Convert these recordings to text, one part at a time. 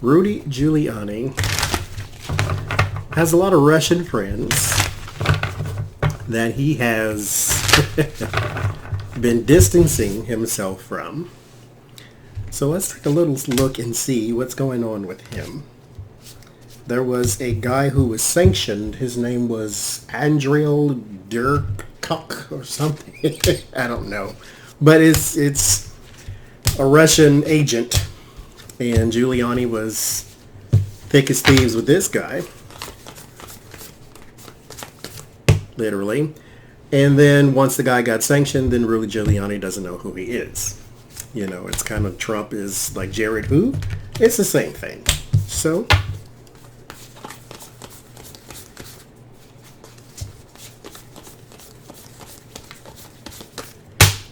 Rudy Giuliani has a lot of Russian friends that he has been distancing himself from. So let's take a little look and see what's going on with him. There was a guy who was sanctioned. His name was Andriy Durkuk or something. I don't know. But it's a Russian agent. And Giuliani was thick as thieves with this guy. Literally. And then once the guy got sanctioned, then Rudy Giuliani doesn't know who he is. You know, it's kind of Trump is like Jared who? It's the same thing. So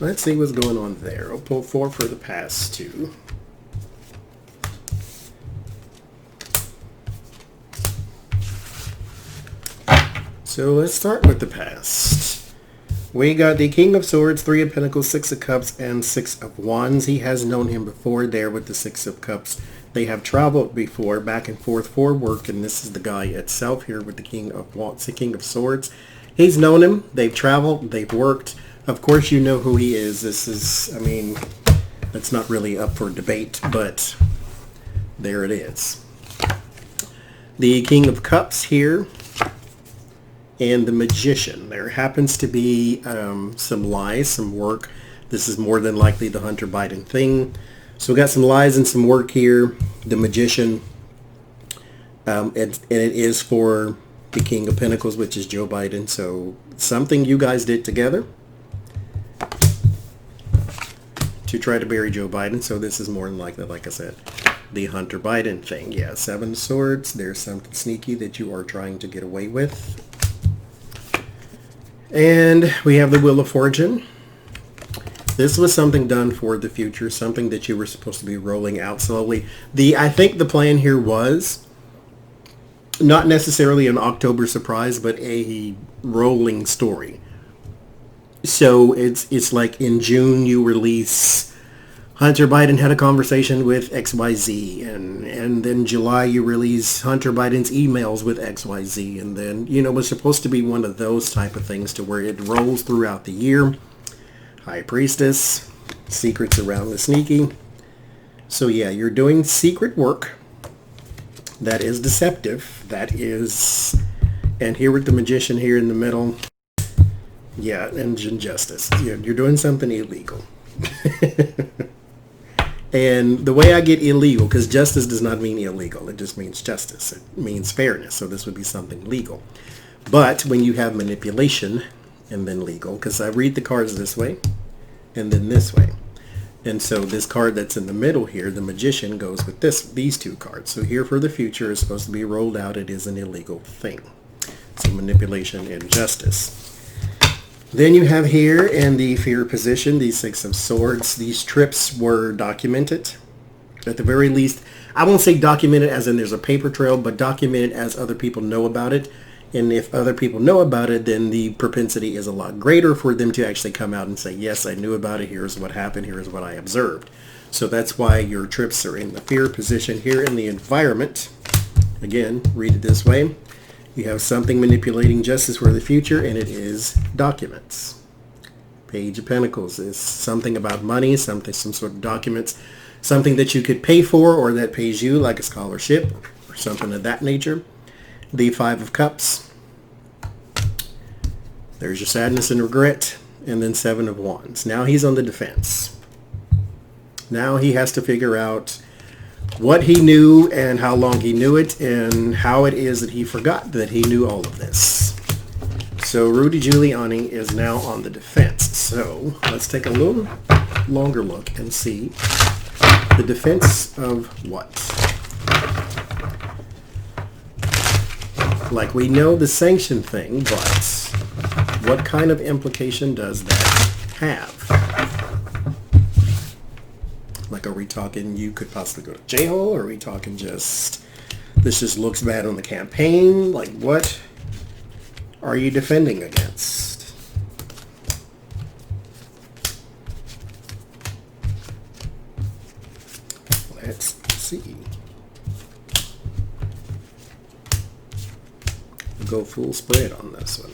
let's see what's going on there. I'll pull 4 for the past 2. So let's start with the past. We got the King of Swords, 3 of Pentacles, 6 of Cups, and 6 of Wands. He has known him before there with the 6 of Cups. They have traveled before, back and forth for work, and this is the guy itself here with the King of Wands, the King of Swords. He's known him. They've traveled. They've worked. Of course, you know who he is. This is, I mean, that's not really up for debate, but there it is. The King of Cups here. And the Magician. There happens to be some lies, some work. This is more than likely the Hunter Biden thing. So we got some lies and some work here. The Magician. And it is for the King of Pentacles, which is Joe Biden. So something you guys did together to try to bury Joe Biden. So this is more than likely, like I said, the Hunter Biden thing. Yeah, 7 of Swords. There's something sneaky that you are trying to get away with. And we have the Wheel of Fortune. This was something done for the future, something that you were supposed to be rolling out slowly. I think the plan here was not necessarily an October surprise, but a rolling story. So it's like in June you release Hunter Biden had a conversation with XYZ, and then July you release Hunter Biden's emails with XYZ, and then, you know, it was supposed to be one of those type of things to where it rolls throughout the year. High Priestess, secrets around the sneaky. So yeah, you're doing secret work that is deceptive, that is, and here with the Magician here in the middle, yeah, and injustice. You're doing something illegal. And the way I get illegal, because justice does not mean illegal, it just means justice. It means fairness, so this would be something legal. But when you have manipulation and then legal, because I read the cards this way and then this way. And so this card that's in the middle here, the Magician, goes with these 2 cards. So here for the future is supposed to be rolled out. It is an illegal thing. So manipulation and justice. Then you have here in the fear position, the 6 of Swords. These trips were documented. At the very least, I won't say documented as in there's a paper trail, but documented as other people know about it. And if other people know about it, then the propensity is a lot greater for them to actually come out and say, yes, I knew about it. Here's what happened. Here's what I observed. So that's why your trips are in the fear position here in the environment. Again, read it this way. You have something manipulating justice for the future, and it is documents. Page of Pentacles is something about money, some sort of documents, something that you could pay for or that pays you, like a scholarship or something of that nature. The 5 of Cups. There's your sadness and regret, and then 7 of Wands. Now he's on the defense. Now he has to figure out what he knew and how long he knew it and how it is that he forgot that he knew all of this. So Rudy Giuliani is now on the defense. So let's take a little longer look and see the defense of what? Like, we know the sanction thing, but what kind of implication does that have? Like, are we talking you could possibly go to jail? Or are we talking just this just looks bad on the campaign? Like, what are you defending against? Let's see. go full spread on this one.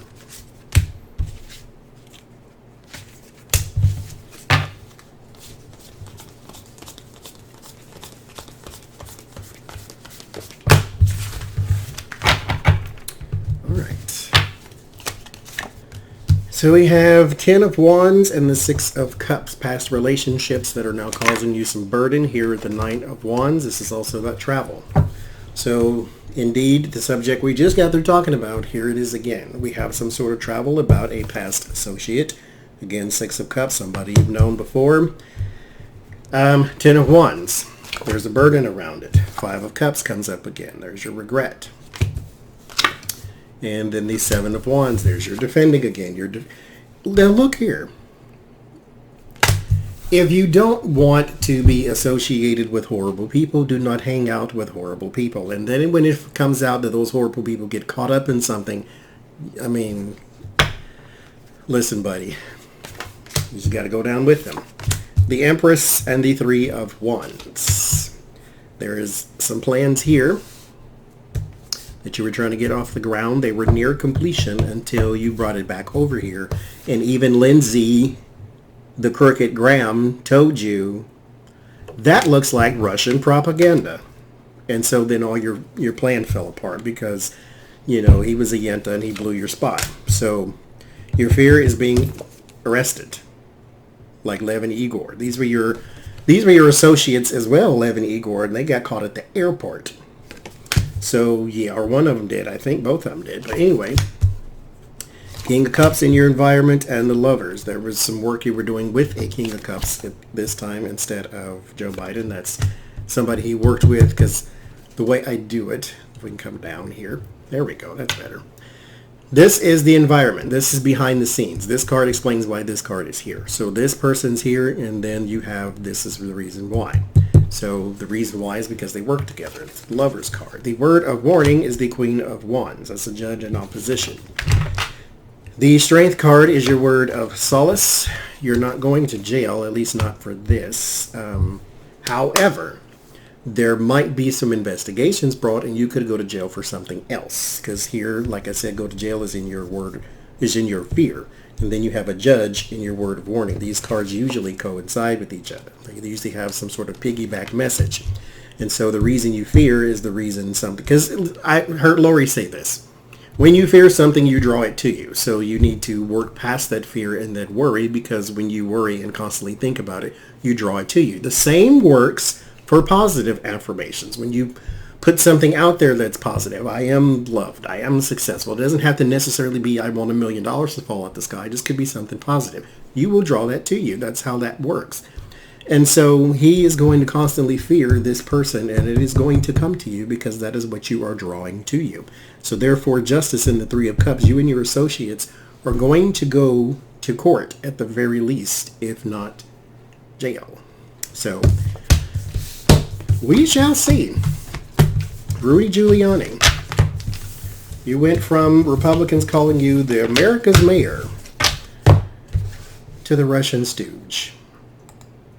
So we have 10 of Wands and the 6 of Cups, past relationships that are now causing you some burden. Here at the 9 of Wands, this is also about travel. So indeed, the subject we just got through talking about, here it is again. We have some sort of travel about a past associate. Again, 6 of Cups, somebody you've known before. 10 of Wands, there's a burden around it. 5 of Cups comes up again. There's your regret. And then the 7 of Wands, there's your defending again. Now look here. If you don't want to be associated with horrible people, do not hang out with horrible people. And then when it comes out that those horrible people get caught up in something, I mean, listen, buddy, you just got to go down with them. The Empress and the 3 of Wands. There is some plans here that you were trying to get off the ground. They were near completion until you brought it back over here. And even Lindsey, the crooked Graham, told you that looks like Russian propaganda. And so then all your plan fell apart because, you know, he was a Yenta and he blew your spot. So your fear is being arrested, like Lev and Igor. These were your associates as well, Lev and Igor, and they got caught at the airport. So, yeah, or one of them did. I think both of them did. But anyway, King of Cups in your environment and the Lovers. There was some work you were doing with a King of Cups at this time instead of Joe Biden. That's somebody he worked with, because the way I do it, if we can come down here. There we go. That's better. This is the environment. This is behind the scenes. This card explains why this card is here. So this person's here, and then you have this is the reason why. So the reason why is because they work together. It's the Lover's card. The word of warning is the Queen of Wands. That's a judge in opposition. The Strength card is your word of solace. You're not going to jail, at least not for this. However, there might be some investigations brought, and you could go to jail for something else. Because here, like I said, go to jail is in your word, is in your fear. And then you have a judge in your word of warning. These cards usually coincide with each other. They usually have some sort of piggyback message. And so the reason you fear is the reason something... Because I heard Lori say this. When you fear something, you draw it to you. So you need to work past that fear and that worry, because when you worry and constantly think about it, you draw it to you. The same works for positive affirmations. When you put something out there that's positive. I am loved. I am successful. It doesn't have to necessarily be I want $1 million to fall out the sky. It just could be something positive. You will draw that to you. That's how that works. And so he is going to constantly fear this person, and it is going to come to you because that is what you are drawing to you. So therefore, justice in the 3 of Cups, you and your associates are going to go to court at the very least, if not jail. So we shall see. Rudy Giuliani. You went from Republicans calling you the America's mayor to the Russian stooge.